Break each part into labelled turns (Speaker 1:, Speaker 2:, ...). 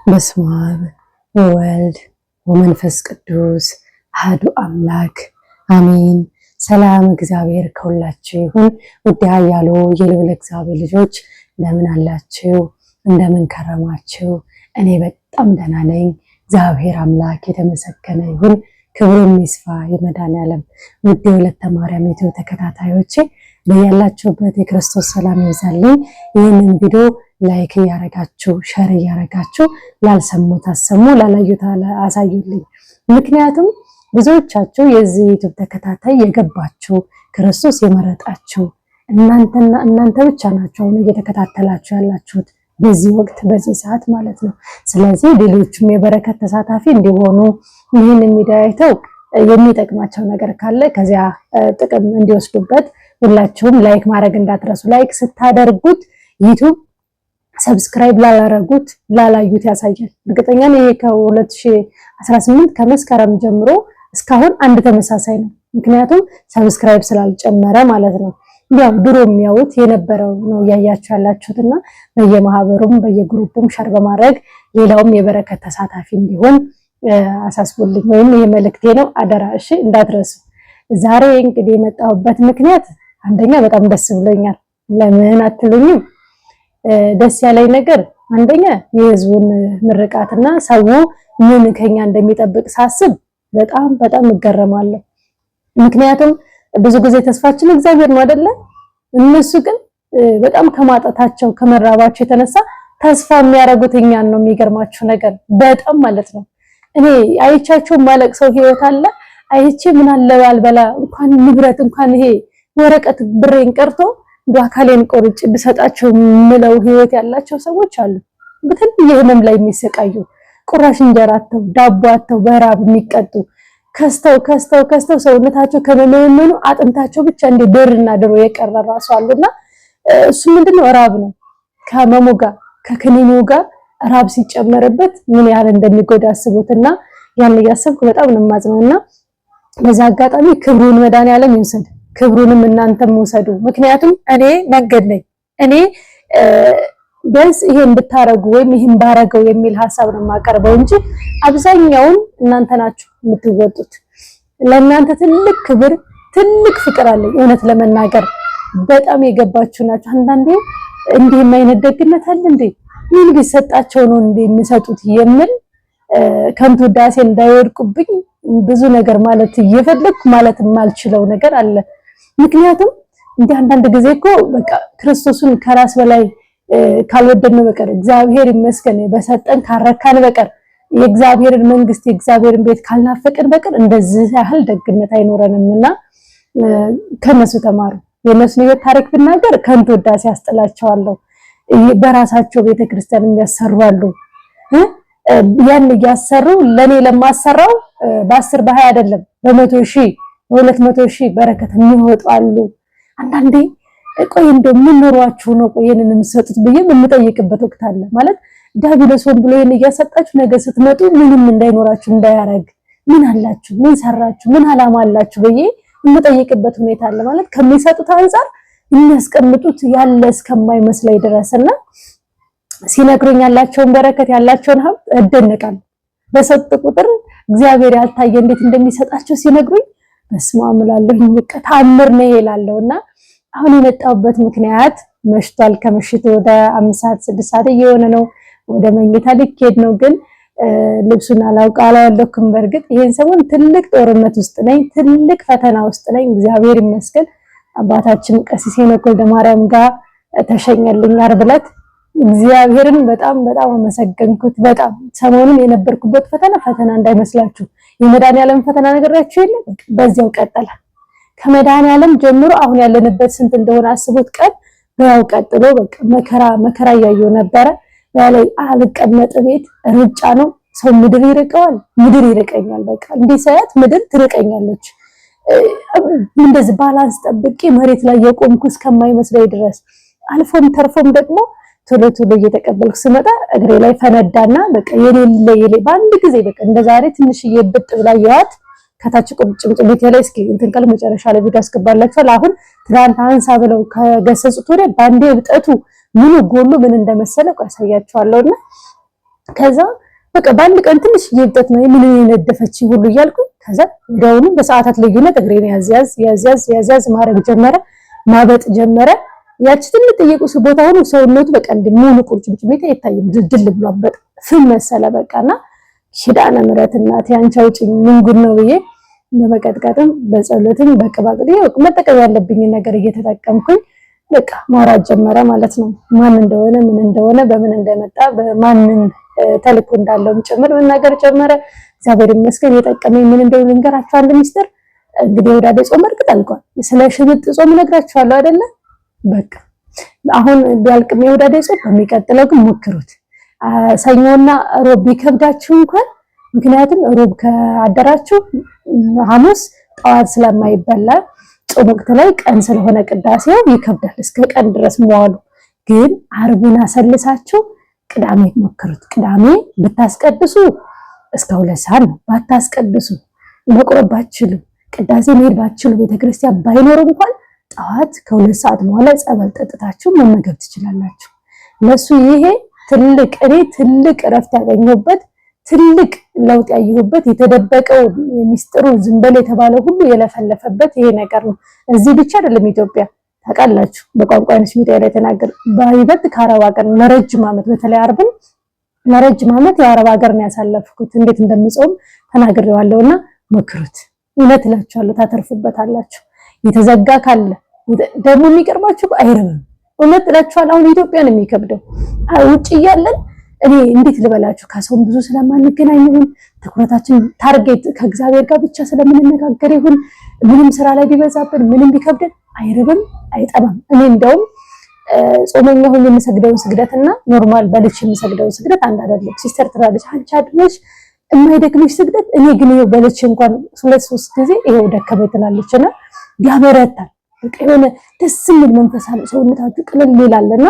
Speaker 1: በስመ አብ ወወልድ ወመንፈስ ቅዱስ አሐዱ አምላክ አሜን። ሰላም እግዚአብሔር ከሁላችሁ ይሁን። ውድ ኃያሉ የልዑል እግዚአብሔር ልጆች እንደምን አላችሁ? እንደምን ከረማችሁ? እኔ በጣም ደህና ነኝ። እግዚአብሔር አምላክ የተመሰገነ ይሁን። ክብሩም ይስፋ የመድኃኔዓለም። ውድ የወለተ ማርያም ዩቲዩብ ተከታታዮቼ በያላችሁበት የክርስቶስ ሰላም ይብዛልኝ። ይህንን ቪዲዮ ላይክ እያረጋችሁ ሸር እያረጋችሁ ላልሰሙት አሰሙ፣ ላላዩት አሳዩልኝ። ምክንያቱም ብዙዎቻችሁ የዚህ ዩቲዩብ ተከታታይ የገባችሁ ክርስቶስ የመረጣችሁ እናንተ ብቻ ናችሁ አሁን እየተከታተላችሁ ያላችሁት በዚህ ወቅት በዚህ ሰዓት ማለት ነው። ስለዚህ ሌሎችም የበረከት ተሳታፊ እንዲሆኑ ይህንን ሚዲያ አይተው የሚጠቅማቸው ነገር ካለ ከዚያ ጥቅም እንዲወስዱበት ሁላችሁም ላይክ ማድረግ እንዳትረሱ። ላይክ ስታደርጉት ዩቲዩብ ሰብስክራይብ ላላረጉት ላላዩት ያሳያል። እርግጠኛ ነኝ ይሄ ከ2018 ከመስከረም ጀምሮ እስካሁን አንድ ተመሳሳይ ነው። ምክንያቱም ሰብስክራይብ ስላልጨመረ ማለት ነው። ያው ድሮ የሚያዩት የነበረው ነው እያያችሁ ያላችሁትና በየማህበሩም በየግሩፑም ሸር በማድረግ ሌላውም የበረከት ተሳታፊ እንዲሆን አሳስቡልኝ፣ ወይም ይሄ መልእክቴ ነው። አደራ እሺ እንዳትረሱ። ዛሬ እንግዲህ የመጣሁበት ምክንያት አንደኛ በጣም ደስ ብሎኛል። ለምን አትሉኝም? ደስ ያለኝ ነገር አንደኛ የህዝቡን ምርቃትና ሰው ምን ከኛ እንደሚጠብቅ ሳስብ በጣም እገረማለሁ። ምክንያቱም ብዙ ጊዜ ተስፋችን እግዚአብሔር ነው አይደለ? እነሱ ግን በጣም ከማጣታቸው ከመራባቸው የተነሳ ተስፋ የሚያደርጉት እኛን ነው። የሚገርማችሁ ነገር በጣም ማለት ነው። እኔ አይቻቸው ማለቅ ሰው ህይወት አለ አይቼ ምን አለ ባልበላ እንኳን ንብረት እንኳን ይሄ ወረቀት ብሬን ቀርቶ በአካሌን ቆርጬ ብሰጣቸው ምለው ህይወት ያላቸው ሰዎች አሉ። በተለየ ህመም ላይ የሚሰቃዩ ቁራሽ እንጀራ አጥተው ዳቦ አጥተው በራብ የሚቀጡ ከስተው ሰውነታቸው ከመመኑ አጥንታቸው ብቻ እንደ ድርና ድሮ የቀረ ራሱ አሉና እሱ ምንድነው ራብ ነው። ከመሙ ጋር ከክኒኑ ጋር ራብ ሲጨመርበት ምን ያህል እንደሚጎዳ አስቡትና ያን እያሰብኩ በጣም ነው የማዝነውና በዛ አጋጣሚ ክብሩን መድኃኔዓለም ይውሰድ፣ ክብሩንም እናንተም ውሰዱ። ምክንያቱም እኔ መንገድ ነኝ። እኔ ቢያንስ ይሄን ብታረጉ ወይም ይሄን ባረገው የሚል ሐሳብ ነው የማቀርበው እንጂ አብዛኛውን እናንተ ናችሁ የምትወጡት። ለእናንተ ትልቅ ክብር ትልቅ ፍቅር አለኝ። እውነት ለመናገር በጣም የገባችሁ ናችሁ። አንዳንዴ እንዲህ አይነት ደግነት አለ እንዴ ምን ቢሰጣቸው ነው እንዴ የሚሰጡት የሚል ከንቱ ዳሴ እንዳይወድቁብኝ ብዙ ነገር ማለት እየፈለኩ ማለት የማልችለው ነገር አለ። ምክንያቱም እንደ አንዳንድ ጊዜ እኮ በቃ ክርስቶስን ከራስ በላይ ካልወደድነው በቀር እግዚአብሔር ይመስገን በሰጠን ካረካን በቀር የእግዚአብሔርን መንግስት የእግዚአብሔርን ቤት ካልናፈቅን በቀር እንደዚህ ያህል ደግነት አይኖረንምና ከነሱ ተማሩ። የነሱን ህይወት ታሪክ ብናገር ከንቱ ዳሴ ያስጥላቸዋለሁ። በራሳቸው ቤተክርስቲያን የሚያሰሩ አሉ። ያን እያሰሩ ለኔ ለማሰራው በ10 በ20 አይደለም በ100 ሺህ በ200 ሺህ በረከት የሚወጡ አሉ። አንዳንዴ ቆይ እንደው ምን ኖሯችሁ ነው ቆይ ይሄንን የምትሰጡት ብዬ የምጠይቅበት ወቅት አለ። ማለት ዲያብሎስ ሆን ብሎ ይሄን እያሰጣችሁ ነገ ስትመጡ ምንም እንዳይኖራችሁ እንዳያረግ ምን አላችሁ ምን ሰራችሁ ምን አላማ አላችሁ ብዬ የምጠይቅበት ሁኔታ አለ። ማለት ከሚሰጡት አንፃር የሚያስቀምጡት ያለ እስከማይመስለኝ ድረስና ሲነግሩኝ ያላቸውን በረከት ያላቸውን ሀብት እደነቃለሁ። በሰጡ ቁጥር እግዚአብሔር ያልታየ እንዴት እንደሚሰጣቸው ሲነግሩኝ በስመ አብ እላለሁ። በቃ ተአምር ነው ይላለውና አሁን የመጣሁበት ምክንያት መሽቷል። ከምሽቱ ወደ 5 ሰዓት 6 ሰዓት እየሆነ ነው። ወደ መኝታ ልኬድ ነው። ግን ልብሱን አላወለኩም። በርግጥ ይሄን ሰሞን ትልቅ ጦርነት ውስጥ ነኝ፣ ትልቅ ፈተና ውስጥ ነኝ። እግዚአብሔር ይመስገን አባታችን ቀሲስ ሄኖክ ወልደ ማርያም ጋር ተሸኘልኝ ዓርብ ዕለት። እግዚአብሔርን በጣም አመሰገንኩት። በጣም ሰሞኑን የነበርኩበት ፈተና እንዳይመስላችሁ የመድኃኔዓለም ፈተና ነገራችሁ የለ በዚያው ቀጠለ። ከመድኃኔዓለም ጀምሮ አሁን ያለንበት ስንት እንደሆነ አስቡት። ቀን በያው ቀጥሎ በቃ መከራ እያየሁ ነበረ። ያለይ አልቀመጥ ቤት ሩጫ ነው። ሰው ምድር ይርቀዋል፣ ምድር ይርቀኛል። በቃ እንዲህ ሳያት ምድር ትርቀኛለች። እንደዚህ ባላንስ ጠብቄ መሬት ላይ የቆምኩ እስከማይመስለኝ ድረስ አልፎም ተርፎም ደግሞ ቶሎ እየተቀበልኩ ስመጣ እግሬ ላይ ፈነዳና በቃ የሌለ በአንድ ጊዜ በቃ እንደዛሬ ትንሽዬ ብጥ ብላ ያት ከታች ቁጭምጭሚት ላይ እስኪ እንትን ቀል መጨረሻ ላይ ቪዲዮ አስገባላችኋል። አሁን ትናንት አንሳ ብለው ከገሰጹት ወደ ባንዴ ብጠቱ ምን ጎሉ ምን እንደመሰለ ያሳያችኋለሁና ከዛ በቃ በአንድ ቀን ትንሽ ይብጠት ነው ምን የነደፈች ሁሉ እያልኩ ከዛ ወዲያውኑ በሰዓታት ልዩነት እግሬን ያዝ ማረግ ጀመረ ማበጥ ጀመረ ያቺ ትንሽ ጠየቁስ ቦታ ሆኖ ሰውነቱ በቃ ሙሉ ቁርጭምጭሚት አይታይም ድልድል ብሏል በጣም ፍም መሰለ በቃና ኪዳነ ምሕረት እናቴ አንቺ አውጪኝ ምን ጉድ ነው ብዬ በመቀጥቀጥም በጸሎትም በቅባቅዴ መጠቀም ያለብኝ ነገር እየተጠቀምኩኝ በቃ ማውራት ጀመረ ማለት ነው ማን እንደሆነ ምን እንደሆነ በምን እንደመጣ በማንን ተልኮ እንዳለው ጭምር ነገር ጀመረ እግዚአብሔር ይመስገን የጠቀመኝ ምን እንደሆነ ልንገራችሁ አንድ ሚስጥር እንግዲህ ወዳደ ጾም እርግጥ አልቋል ስለ ሽምጥ ጾም ነግራችኋለሁ አይደለ በቃ አሁን ቢያልቅም የወዳደ ጾም በሚቀጥለው ግን ሞክሩት ሰኞና ሮብ ቢከብዳችሁ እንኳን ምክንያቱም ሮብ ከአደራችሁ ሐሙስ ጠዋት ስለማይበላ ጾም ወቅት ላይ ቀን ስለሆነ ቅዳሴው ይከብዳል እስከ ቀን ድረስ መዋሉ ግን ዓርብን አሰልሳችሁ ቅዳሜ ሞክሩት ቅዳሜ ብታስቀድሱ እስከ 2 ሰዓት ነው ባታስቀድሱ መቆረባችሁ ቅዳሴ መሄድ ባትችሉ ቤተክርስቲያን ባይኖር እንኳን ጠዋት ከ2 ሰዓት በኋላ ጸበል ጠጥታችሁ መመገብ ትችላላችሁ ለሱ ይሄ ትልቅ ረፍት ያገኘሁበት ትልቅ ለውጥ ያየሁበት የተደበቀው ሚስጥሩ ዝምበል የተባለ ሁሉ የለፈለፈበት ይሄ ነገር ነው እዚህ ብቻ አይደለም ኢትዮጵያ ታውቃላችሁ በቋንቋንሽ ሚዲያ ላይ ተናገር ባይበት ከአረብ ሀገር ለረጅም ዓመት በተለይ ዓርብን ለረጅም ዓመት የአረብ ሀገር ነው ያሳለፍኩት እንዴት እንደምጾም ተናግሬዋለሁና ሞክሩት እውነት እላችኋለሁ ታተርፉበታላችሁ የተዘጋ ካለ ደግሞ የሚቀርባችሁ አይረብም እውነት እላችኋለሁ አሁን ኢትዮጵያ ነው የሚከብደው ውጪ ያለን እኔ እንዴት ልበላችሁ ከሰውም ብዙ ስለማንገናኝ ይሁን ትኩረታችን ታርጌት ከእግዚአብሔር ጋር ብቻ ስለምንነጋገር ይሁን ምንም ስራ ላይ ቢበዛብን ምንም ቢከብደን አይረብም አይጠባም እኔ እንደውም ጾመኛ ሆኜ የምሰግደው ስግደትና ኖርማል በልቼ የምሰግደው ስግደት አንድ አይደለም ሲስተር ትላለች አንቺ አድነሽ የማይደክምሽ ስግደት እኔ ግን ይሄው በልቼ እንኳን 2-3 ጊዜ ይሄው ደከመኝ ትላለችና ያበረታል በቃ የሆነ ደስ የሚል መንፈስ አለ ሰውነታችሁ ቅልል ይላልና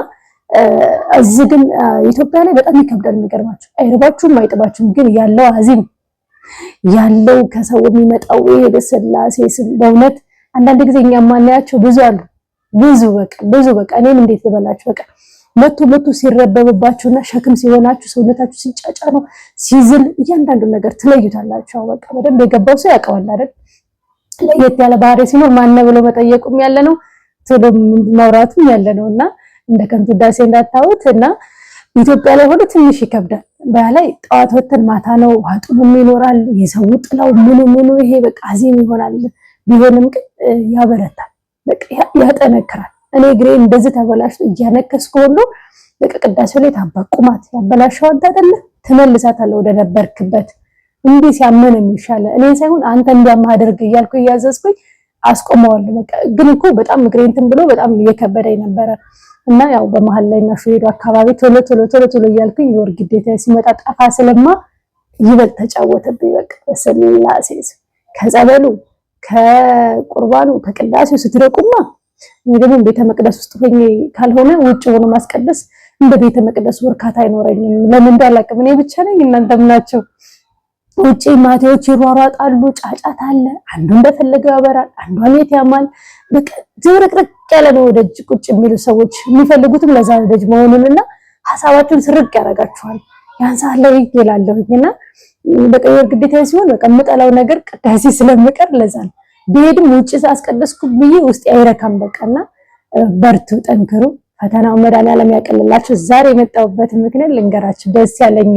Speaker 1: እዚህ ግን ኢትዮጵያ ላይ በጣም ይከብዳል የሚገርማችሁ አይረባችሁም አይጥባችሁም ግን ያለው አዚም ያለው ከሰው የሚመጣው ይሄ በስላሴ ስም በእውነት አንዳንድ ጊዜ እኛ ማናያቸው ብዙ አሉ ብዙ በቃ እኔም እንዴት ልበላችሁ በቃ መቶ ሲረበብባችሁና ሸክም ሲሆናችሁ ሰውነታችሁ ሲጫጫ ነው ሲዝል እያንዳንዱ ነገር ትለዩታላችሁ በቃ በደንብ የገባው ሰው ያውቀዋል አይደል ለየት ያለ ባህሪ ሲኖር ማን ነው ብሎ መጠየቁም ያለ ነው ቶሎ ማውራቱም ያለ ነውና እንደ ከንቱ ዳሴ እንዳታውትና ኢትዮጵያ ላይ ሆነ ትንሽ ይከብዳል በላይ ጠዋት ወተን ማታ ነው ዋጡም ይኖራል የሰው ጥላው ምኑ ይሄ በቃ አዚም ይሆናል ቢሆንም ግን ያበረታል በቃ ያጠነክራል እኔ ግሬ እንደዚህ ተበላሽቶ እያነከስኩ ሁሉ በቃ ቅዳሴው ላይ ታባቁማት ያበላሽው አንተ አይደለ ተመልሳታለህ ወደ ነበርክበት እንዴ ሲያመነ የሚሻለ እኔ ሳይሆን አንተ እንዲያማደርግ እያልኩ እያዘዝኩኝ አስቆመዋለሁ በቃ ግን እኮ በጣም ግሬንትን ብሎ በጣም እየከበደኝ ነበር እና ያው በመሃል ላይ እና ሹሄዱ አካባቢ ቶሎ እያልኩኝ የወር ግዴታ ሲመጣ ጠፋ ስለማ ይበልጥ ተጫወተብኝ በቃ በስላሴ ከጸበሉ ከቁርባኑ ከቅዳሴው ስትረቁማ እኔ ደግሞ ቤተ መቅደስ ውስጥ ሆኜ ካልሆነ ውጭ ሆኖ ማስቀደስ እንደ ቤተ መቅደስ ወርካታ አይኖረኝም ለምን እንዳላቀም እኔ ብቻ ነኝ እናንተም ናቸው ውጪ ማቴዎች ይሯሯጣሉ ጫጫታ አለ አንዱ እንደፈለገው ያበራል አንዷን ያማል በቃ ዝብርቅርቅ ያለ ነው ደጅ ቁጭ የሚሉ ሰዎች የሚፈልጉትም ለዛ ደጅ መሆኑንና ሐሳባቸውን ስርቅ ያረጋቸዋል ያንሳል ላይ ይላልኝና በቃ የወር ግዴታ ሲሆን በቃ መጣላው ነገር ቅዳሴ ስለምቀር ለዛ ነው ቢሄድም ውጪ ሳስቀደስኩ ብዬ ውስጥ አይረካም በቃና በርቱ ጠንክሩ ፈተናው መድኃኒዓለም ያቀልላችሁ ዛሬ የመጣሁበት ምክንያት ልንገራችሁ ደስ ያለኝ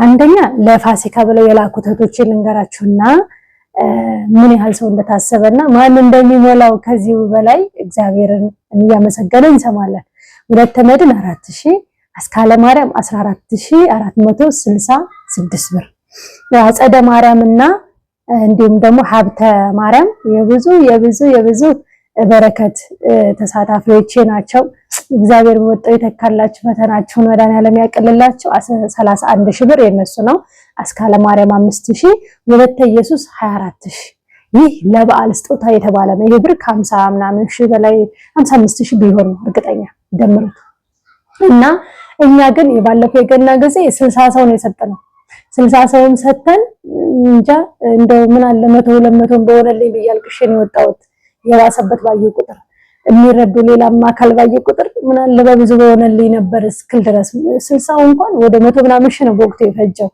Speaker 1: አንደኛ ለፋሲካ ብለው የላኩት እህቶችን ልንገራችሁና ምን ያህል ሰው እንደታሰበና ማን እንደሚሞላው ከዚህ በላይ እግዚአብሔርን እያመሰገነ እንሰማለን ሁለት መድን 4000 አስካለ ማርያም 14466 ብር አጸደ ማርያምና እንዲሁም ደግሞ ሀብተ ማርያም የብዙ በረከት ተሳታፊዎች ናቸው እግዚአብሔር ወጣው የተካላችሁ ፈተናችሁን መድኃኒዓለም ያቀልላችሁ 31000 ብር የነሱ ነው አስካለ ማርያም 5000 ወለተ ኢየሱስ 24000 ይህ ለበዓል ስጦታ የተባለ ነው ይህ ብር ከ50 ምናምን ሺህ በላይ 55000 ቢሆን ነው እርግጠኛ ደምሩት እና እኛ ግን የባለፈው የገና ጊዜ 60 ሰው ነው የሰጠነው 60 ሰውም ሰተን እንጃ እንደው ምን አለ 100 200 በሆነልኝ በያልቅሽን የወጣሁት የራሰበት ባዩ ቁጥር የሚረዱ ሌላማ ካልባየ ቁጥር ምን አለ በብዙ በሆነልኝ ነበር እስክል ድረስ 60 እንኳን ወደ 100 ምናምን ሺህ ነው በወቅቱ የፈጀው።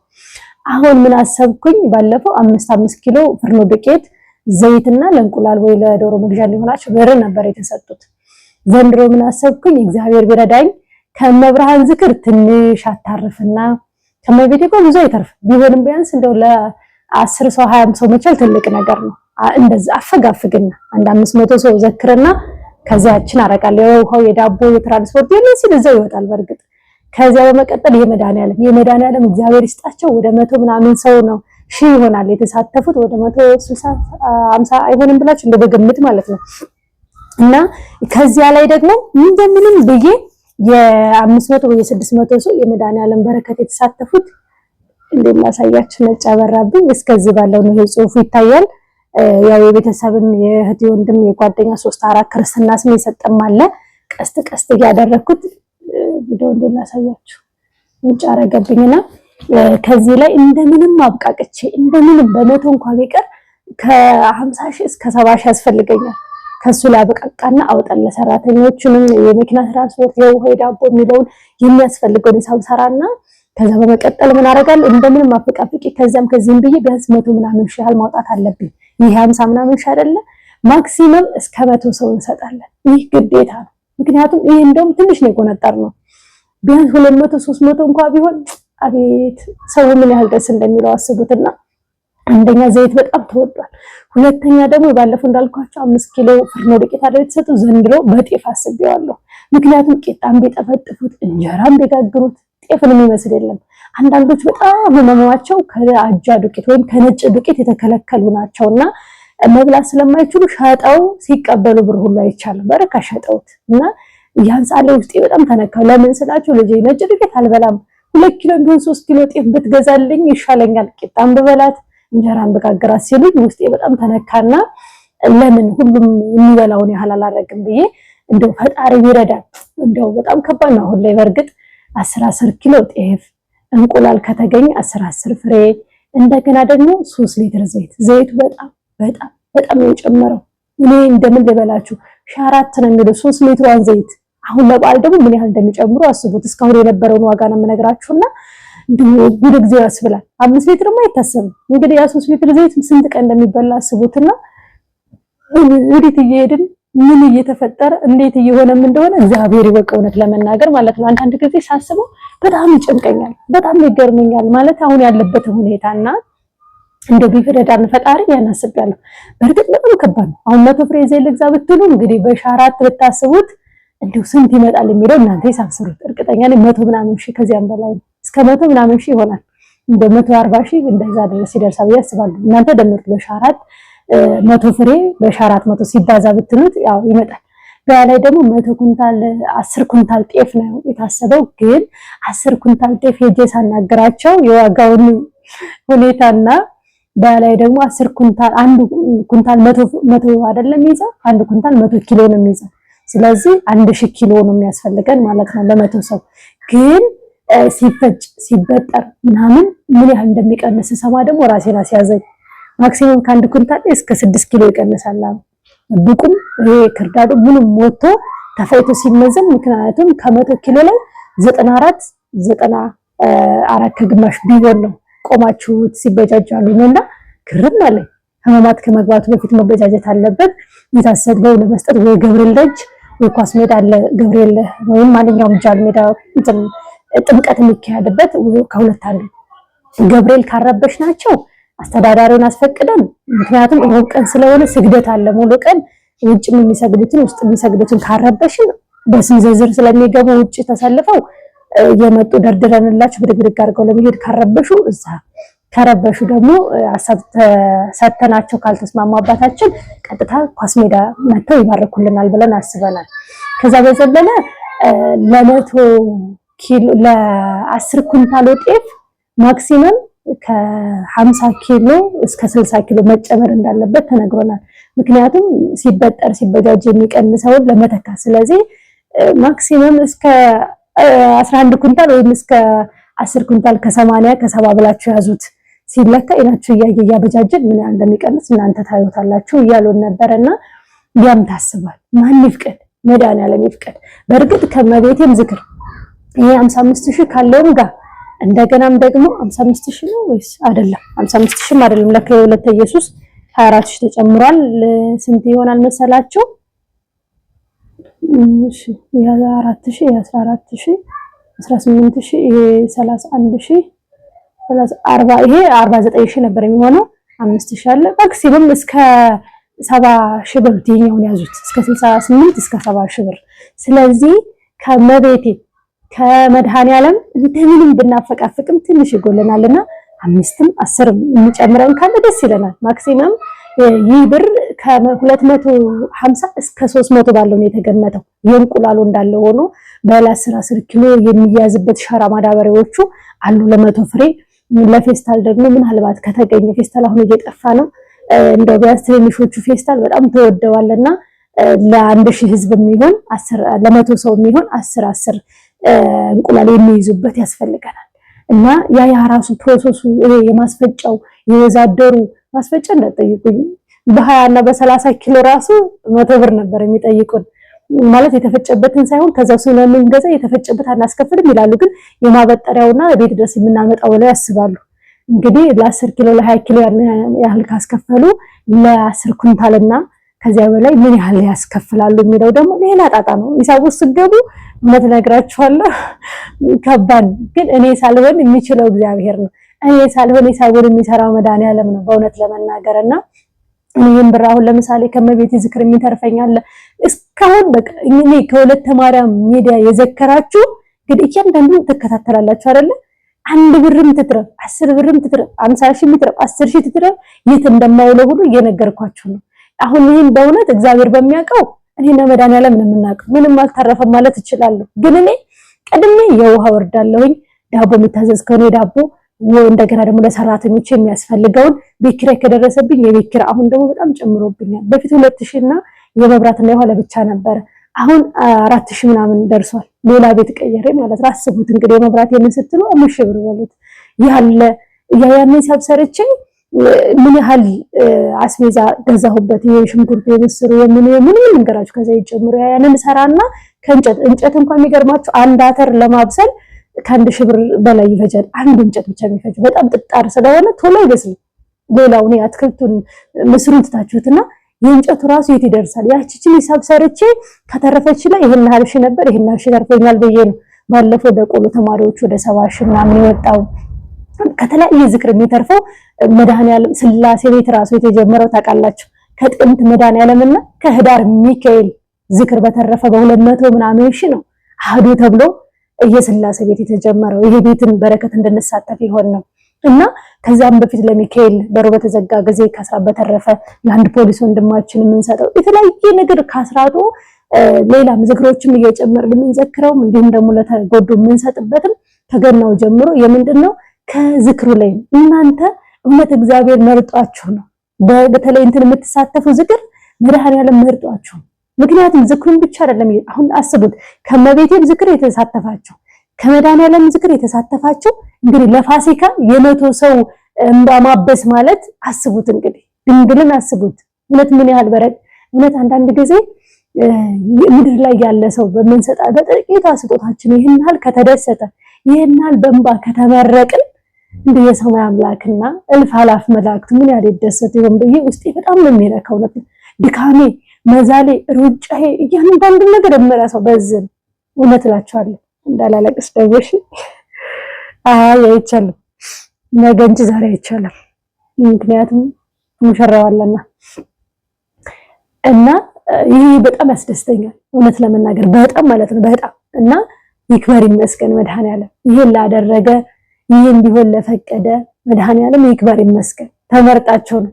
Speaker 1: አሁን ምን አሰብኩኝ ባለፈው 5 ኪሎ ፍርኖ ዱቄት ዘይትና ለእንቁላል ወይ ለዶሮ መግዣ ሊሆናቸው ብር ነበር የተሰጡት። ዘንድሮ ምን አሰብኩኝ እግዚአብሔር ቢረዳኝ ከመብርሃን ዝክር ትንሽ አታርፍና ከመቤቴ እኮ ብዙ አይተርፍ ቢሆንም ቢያንስ እንደው ለ10 ሰው 20 ሰው መቻል ትልቅ ነገር ነው። እንደዛ አፈጋፍግና አንድ 500 ሰው ዘክርና ከዚያችን አረጋለሁ። የውሃው የዳቦ የትራንስፖርት የነዚህ ለዛው ይወጣል። በርግጥ ከዚያ በመቀጠል የመድኃኒዓለም እግዚአብሔር ይስጣቸው ወደ 100 ምናምን ሰው ነው ሺህ ይሆናል የተሳተፉት ወደ 160 50 አይሆንም ብላችሁ እንደ በግምት ማለት ነው። እና ከዚያ ላይ ደግሞ እንደምንም ብዬ የ500 ወይ የ600 ሰው የመድኃኒዓለም በረከት የተሳተፉት እንደማሳያችሁ ነጭ አበራብኝ እስከዚህ ባለው ነው ጽሁፉ ይታያል። ያው የቤተሰብም የእህት ወንድም የጓደኛ 3 4 ክርስትና ስም የሰጠም አለ። ቀስት ያደረኩት ቪዲዮ እንደላሳያችሁ ነጭ አረገብኝና ከዚህ ላይ እንደምንም አብቃቅቼ እንደምንም በመቶ እንኳን ቢቀር ከ50 ሺህ እስከ 70 ሺህ ያስፈልገኛል። ከሱ ላይ አበቃቃና አውጣለ ሰራተኞቹንም የመኪና ትራንስፖርት የውሃ ዳቦ የሚለውን የሚያስፈልገውን ሂሳብ ሰራና ከዛ በመቀጠል ምን አደርጋለሁ እንደምንም አፈቃፍቂ ከዚህም ብዬ ቢያንስ 100 ምናምን ሺህ ማውጣት አለብኝ። ይሄ 50 ምናምን ሺህ አይደለ ማክሲመም እስከ 100 ሰው እንሰጣለን። ይህ ግዴታ ነው። ምክንያቱም ይሄ እንደውም ትንሽ ነው የቆነጠርነው። ቢያንስ 200 300 እንኳን ቢሆን አቤት ሰው ምን ያህል ደስ እንደሚለው አስቡትና አንደኛ ዘይት በጣም ተወዷል። ሁለተኛ ደግሞ ባለፈው እንዳልኳቸው 5 ኪሎ ፍርኖ ዱቄት አይደል የተሰጡ ዘንድሮ በጤፍ አስቤዋለሁ። ምክንያቱም ቂጣም ቢጠፈጥፉት እንጀራም ቢጋግሩት ጤፍን የሚመስል የለም። አንዳንዶች በጣም ህመማቸው ከአጃ ዱቄት ወይም ከነጭ ዱቄት የተከለከሉ ናቸውና መብላት ስለማይችሉ ሸጠው ሲቀበሉ ብር ሁሉ አይቻልም በረካ ሸጠውት እና ያንሳለ ውስጤ በጣም ተነካ። ለምን ስላችሁ ልጄ ነጭ ዱቄት አልበላም 2 ኪሎ ቢሆን 3 ኪሎ ጤፍ ብትገዛልኝ ይሻለኛል ቂጣም በበላት እንጀራን በጋገራት ሲሉኝ ውስጤ በጣም ተነካና ለምን ሁሉም የሚበላውን ያህል አላረግም ብዬ እንደው ፈጣሪ ይረዳል። እንደው በጣም ከባድ ነው አሁን ላይ በርግጥ 10 ኪሎ ጤፍ እንቁላል ከተገኘ 10 ፍሬ እንደገና ደግሞ 3 ሊትር ዘይት በጣም ነው የጨመረው። እኔ እንደምን ልበላችሁ 4 ነው የሚለው 3 ሊትሯን ዘይት አሁን ለበዓል ደግሞ ምን ያህል እንደሚጨምሩ አስቡት። እስካሁን የነበረውን ዋጋ ነው የምነግራችሁና ጉድ ጊዜ ያስብላል። 5 ሊትርማ አይታሰብም። እንግዲህ ያ 3 ሊትር ዘይት ስንት ቀን እንደሚበላ አስቡትና ወዴት እየሄድን ምን እየተፈጠረ እንዴት እየሆነም እንደሆነ እግዚአብሔር ይወቀው እውነት ለመናገር ማለት ነው። አንዳንድ ጊዜ ሳስበው በጣም ይጨንቀኛል፣ በጣም ይገርመኛል ማለት አሁን ያለበት ሁኔታና እንደው ቢፈረዳን ፈጣሪ ያናስባለሁ። በርግጥ በጣም ከባድ ነው። አሁን 100 ፍሬ ዘይት ልግዛ ብትሉ እንግዲህ በ4 ብታስቡት እንደው ስንት ይመጣል የሚለው እናንተ ይሳብስሩት። እርግጠኛ ነኝ 100 ምናምን ሺህ ከዚያም በላይ እስከ 100 ምናምን ሺህ ይሆናል። እንደ 140 ሺህ እንደዛ ድረስ ይደርሳል ብዬ አስባለሁ። እናንተ ደምሩት በ4 100 ፍሬ በ400 ሲባዛ ብትሉት ያው ይመጣል። በላይ ደግሞ 100 ኩንታል 10 ኩንታል ጤፍ ነው የታሰበው። ግን 10 ኩንታል ጤፍ ሄጄ ሳናገራቸው የዋጋውን ሁኔታና በላይ ደግሞ 10 ኩንታል አንዱ ኩንታል 100 አይደለም የሚይዘው 1 ኩንታል 100 ኪሎ ነው የሚይዘው። ስለዚህ 1000 ኪሎ ነው የሚያስፈልገን ማለት ነው ለ100 ሰው። ግን ሲፈጭ ሲበጠር ምናምን ምን ያህል እንደሚቀንስ ሰማ ደግሞ ራሴን አስያዘኝ። ማክሲመም ከ1 ኩንታል እስከ 6 ኪሎ ይቀንሳል። ብቁም ይሄ ክርዳዱ ምንም ሞቶ ተፈይቶ ሲመዘን ምክንያቱም ከ100 ኪሎ ላይ 94 ከግማሽ ቢሆን ነው ቆማችሁት ሲበጃጃሉ ነውና ግርም አለኝ። ህመማት ከመግባቱ በፊት መበጃጀት አለበት። የታሰበው ለመስጠት ወይ ገብርኤል ደጅ ወይ ኳስ ሜዳ አለ ገብርኤል ወይም ማንኛውም ጃል ሜዳ ጥምቀት የሚካሄድበት ከሁለት አንዱ ገብርኤል ካረበሽ ናቸው አስተዳዳሪውን አስፈቅደን ምክንያቱም ሮብ ቀን ስለሆነ ስግደት አለ ሙሉ ቀን ውጭም የሚሰግዱትን ውስጥ የሚሰግዱትን ካረበሽን በስም ዝርዝር ስለሚገቡ ውጭ ተሰልፈው የመጡ ደርድረንላችሁ ብድግድግ አድርገው ለመሄድ ካረበሹ እዛ ከረበሹ ደግሞ አሳብ ተሰተናቸው ካልተስማሙ አባታችን ቀጥታ ኳስ ሜዳ መተው ይባርኩልናል ብለን አስበናል። ከዛ በዘለለ ለ100 ኪሎ ለ10 ኩንታል ጤፍ ማክሲመም ከ50 ኪሎ እስከ 60 ኪሎ መጨመር እንዳለበት ተነግሮናል። ምክንያቱም ሲበጠር ሲበጃጅ የሚቀንሰውን ለመተካት። ስለዚህ ማክሲመም እስከ 11 ኩንታል ወይም እስከ 10 ኩንታል ከ80 ከ70 ብላችሁ ያዙት። ሲለካ ይናችሁ ያበጃጀን ምን ያህል እንደሚቀንስ እናንተ ታዩታላችሁ እያሉን ነበርና ያም ታስባል። ማን ይፍቀድ መድኃኒዓለም ይፍቀድ። በእርግጥ ከመቤቴም ዝክር ይሄ 55,000 ካለውም ጋር እንደገናም ደግሞ 55,000 ነው ወይስ አይደለም? 55,000 አይደለም ለከ የሁለተ ኢየሱስ 24,000 ተጨምሯል። ስንት ይሆናል መሰላችሁ? እሺ የ4,000 የ14,000 18,000 ይሄ 31,000 40 ይሄ 49,000 ነበር የሚሆነው። 5,000 አለ ማክሲመም እስከ 70,000 ብር ይሄኛውን ያዙት። እስከ 68 እስከ 70,000 ብር። ስለዚህ ከመቤቴ ከመድኃኒዓለም እንደምንም ብናፈቃፍቅም ትንሽ ይጎለናልና 5ም 10ም የሚጨምረን ካለ ደስ ይለናል። ማክሲመም ይህ ብር ከ250 እስከ 300 ባለው ነው የተገመተው። የእንቁላሉ እንዳለ ሆኖ በ10 ኪሎ የሚያዝበት ሸራ ማዳበሪያዎቹ አሉ ለ100 ፍሬ። ለፌስታል ደግሞ ምናልባት ከተገኘ ፌስታል አሁን እየጠፋ ነው። እንደው ቢያንስ ትንሾቹ ፌስታል በጣም ተወደዋልና ለ1000 ህዝብ የሚሆን 10 ለ100 ሰው የሚሆን 10 እንቁላል የሚይዙበት ያስፈልገናል። እና ያ ራሱ ፕሮሰሱ ይሄ የማስፈጫው የወዛደሩ ማስፈጫ እንዳትጠይቁኝ በ20 እና በ30 ኪሎ ራሱ 100 ብር ነበር የሚጠይቁን። ማለት የተፈጨበትን ሳይሆን ከዛው ስለምን ገዛ የተፈጨበት አናስከፍልም ይላሉ። ግን የማበጠሪያውና ቤት ድረስ የምናመጣው ላይ ያስባሉ። እንግዲህ ለ10 ኪሎ ለ20 ኪሎ ያህል ካስከፈሉ ለ10 ኩንታልና ከዚያ በላይ ምን ያህል ያስከፍላሉ የሚለው ደግሞ ሌላ ጣጣ ነው። ሂሳቡ ስገቡ እውነት እነግራችኋለሁ ከባድ። ግን እኔ ሳልሆን የሚችለው እግዚአብሔር ነው። እኔ ሳልሆን ሂሳቡን የሚሰራው መድኃኒዓለም ነው በእውነት ለመናገርና እኔም ብር አሁን ለምሳሌ ከመቤቴ ዝክር የሚተርፈኛል እስካሁን በቃ እኔ ከወለተ ማርያም ሚዲያ የዘከራችሁ እንግዲህ እያንዳንዱን ተከታተላላችሁ አይደለ? 1 ብርም ትትረፍ 10 ብርም ትትረፍ 50,000 ትትረፍ 10,000 ትትረፍ የት እንደማውለው ሁሉ እየነገርኳችሁ ነው። አሁን ይሄን በእውነት እግዚአብሔር በሚያውቀው እኔና መድኃኒዓለም ነው የምናውቀው። ምንም አልተረፈም ማለት እችላለሁ። ግን እኔ ቀድሜ የውሃ ወርዳለሁኝ። ዳቦ የሚታዘዝ ከሆነ ዳቦ እንደገና ደግሞ ለሰራተኞች የሚያስፈልገውን ቤት ኪራይ ከደረሰብኝ የቤት ኪራይ አሁን ደግሞ በጣም ጨምሮብኛል። በፊት 2,000 እና የመብራትና የውሃ ለብቻ ነበረ። አሁን 4,000 ምናምን ደርሷል። ሌላ ቤት ቀየረ ማለት ነው። አስቡት እንግዲህ የመብራት ስትሉ 5,000 ብር በሉት ያለ ያያኔ ሰብሰርቼ ምን ያህል አስቤዛ ገዛሁበት። የሽንኩርት የምስሩ የምን እንገራችሁ ከዛ ይጨምሩ ያንን ሰራና ከእንጨት እንኳን የሚገርማችሁ አንድ አተር ለማብሰል ከ1,000 ብር በላይ ይፈጃል። አንድ እንጨት ብቻ የሚፈጅ በጣም ጥጣር ስለሆነ ቶሎ ይበስል። ሌላው ነው አትክልቱን ምስሩን ትታችሁትና የእንጨቱ ራሱ የት ይደርሳል። ያቺችን ሂሳብ ሰርቼ ከተረፈች ላይ ይሄን ያህል ሺህ ነበር ይሄን ያህል ሺህ ተርፎኛል ብዬ ነው ባለፈው ደቆሎ ተማሪዎች ወደ 70,000 ምናምን የወጣው። ከተለያየ ዝክር የሚተርፈው መድኃኒዓለም ስላሴ ቤት ራሱ የተጀመረው ታውቃላችሁ ከጥቅምት መድኃኒዓለምና ከህዳር ሚካኤል ዝክር በተረፈ በ200 ምናምን ሺህ ነው አህዱ ተብሎ የስላሴ ቤት የተጀመረው። ይሄ ቤትን በረከት እንድንሳተፍ ይሆን ነው። እና ከዛም በፊት ለሚካኤል በሩ በተዘጋ ጊዜ ከስራ በተረፈ ለአንድ ፖሊስ ወንድማችን የምንሰጠው የተለያየ ነገር ካስራቱ ሌላም ዝክሮችም እየጨመርን የምንዘክረው እንዲሁም ደግሞ ለተጎዱ የምንሰጥበትም ከገናው ጀምሮ የምንድነው ከዝክሩ ላይ ነው። እናንተ እውነት እግዚአብሔር መርጧችሁ ነው። በተለይ እንትን የምትሳተፉ ዝክር መድኃኒዓለም መርጧችሁ። ምክንያቱም ዝክሩን ብቻ አይደለም አሁን አስቡት ከመቤቴም ዝክር የተሳተፋችሁ ከመድኃኒዓለም ዝክር የተሳተፋችሁ እንግዲህ ለፋሲካ የ100 ሰው እንባ ማበስ ማለት አስቡት እንግዲህ ድንግልን አስቡት። እውነት ምን ያህል በረከት እውነት አንዳንድ ጊዜ ምድር ላይ ያለ ሰው በመንሰጣ በጥቂቷ ስጦታችን ይሄን ያህል ከተደሰተ ይሄን ያህል በእንባ ከተመረቅን እንደ የሰማይ አምላክና እልፍ አላፍ መላእክት ምን ያህል ይደሰቱ ይሆን ብዬ ውስጤ በጣም ነው የሚረካው። ድካሜ መዛሌ ሩጫዬ እያንዳንዱ ነገር እመራሰው በዝን እውነት እላችኋለሁ እንዳላለቅስ ደውሽ አይቻልም ነገ እንጂ ዛሬ አይቻልም። ምክንያቱም ሙሽራው አለና እና ይሄ በጣም ያስደስተኛል እውነት ለመናገር በጣም ማለት ነው በጣም እና ይክበር ይመስገን መድኃኒዓለም ይሄን ላደረገ ይሄን ቢሆን ለፈቀደ መድኃኒዓለም ይክበር ይመስገን። ተመርጣቸው ነው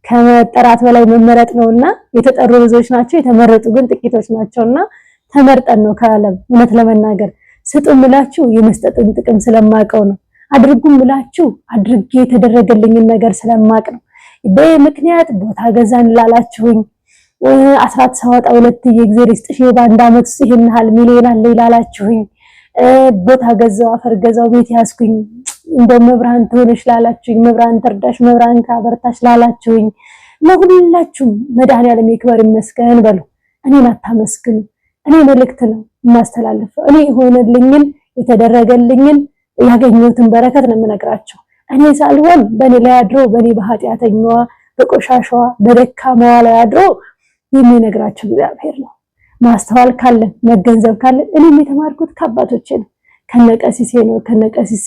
Speaker 1: ከመጠራት በላይ መመረጥ ነውና የተጠሩ ብዙዎች ናቸው የተመረጡ ግን ጥቂቶች ናቸውና ተመርጠን ነው ከዓለም እውነት ለመናገር ስጡ ምላችሁ የመስጠትን ጥቅም ስለማቀው ነው። አድርጉ ምላችሁ አድርጌ የተደረገልኝን ነገር ስለማቅ ነው። በምክንያት ቦታ ገዛን ላላችሁኝ አስራት ሳወጣ 2 የእግዚአብሔር ይስጥሽ በአንድ አመት ውስጥ ይሄን ያህል ሚሊዮን አለ ይላላችሁኝ ቦታ ገዛው አፈር ገዛው ቤት ያስኩኝ እንደው መብራን ትሆነሽ ላላችሁኝ መብራን ተርዳሽ መብራን ካበርታሽ ላላችሁኝ ለሁላችሁም መድኃኒዓለም ይክበር ይመስገን በሉ። እኔን አታመስግኑ እኔ መልእክት ነው የማስተላልፈው። እኔ ሆነልኝን የተደረገልኝን ያገኘሁትን በረከት ነው የምነግራቸው። እኔ ሳልሆን በእኔ ላይ አድሮ በእኔ በኃጢአተኛዋ በቆሻሻዋ በደካማዋ ላይ አድሮ የሚነግራቸው እግዚአብሔር ነው። ማስተዋል ካለን መገንዘብ ካለን እኔም የተማርኩት ከአባቶቼ ነው። ከነቀሲስ ሄኖክ ከነቀሲስ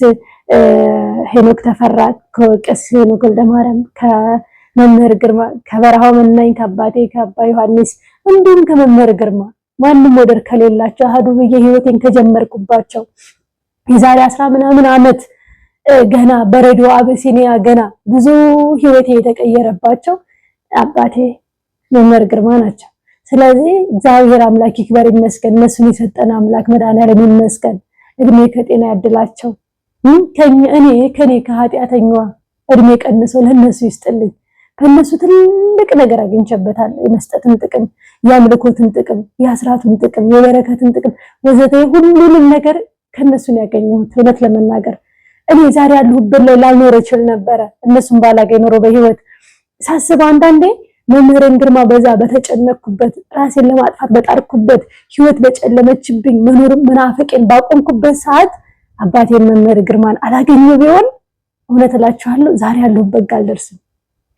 Speaker 1: ሄኖክ ተፈራ ከቀሲስ ሄኖክ ወልደማርያም ከመምህር ግርማ ከበረሃው መናኝ ከአባቴ ከአባ ዮሐንስ እንዲሁም ከመምህር ግርማ ማንም ወደር ከሌላቸው አህዱ ብዬ ህይወቴን ከጀመርኩባቸው የዛሬ 10 ምናምን ዓመት ገና በሬዲዮ አበሲኒያ ገና ብዙ ህይወቴ የተቀየረባቸው አባቴ መምህር ግርማ ናቸው። ስለዚህ እግዚአብሔር አምላክ ይክበር ይመስገን። እነሱን የሰጠን አምላክ መድኃኒዓለም ይመስገን። እድሜ ከጤና ያድላቸው። ከኔ ከኃጢአተኛዋ እድሜ ቀንሶ ለነሱ ይስጥልኝ። ከነሱ ትልቅ ነገር አግኝቼበታል። የመስጠትን ጥቅም፣ የአምልኮትን ጥቅም፣ የአስራቱን ጥቅም፣ የበረከትን ጥቅም ወዘተ ሁሉንም ነገር ከነሱ ነው ያገኘሁት። እውነት ለመናገር እኔ ዛሬ ያለሁበት ላይ ላልኖር እችል ነበረ እነሱን ባላገኝ ኖሮ በህይወት ሳስበው አንዳንዴ መምህርን ግርማ በዛ በተጨነኩበት ራሴን ለማጥፋት በጣርኩበት ህይወት በጨለመችብኝ መኖር መናፈቄን ባቆምኩበት ሰዓት አባቴን መምህር ግርማን አላገኘው ቢሆን እውነት እላችኋለሁ ዛሬ ያለሁበት ጋር አልደርስም።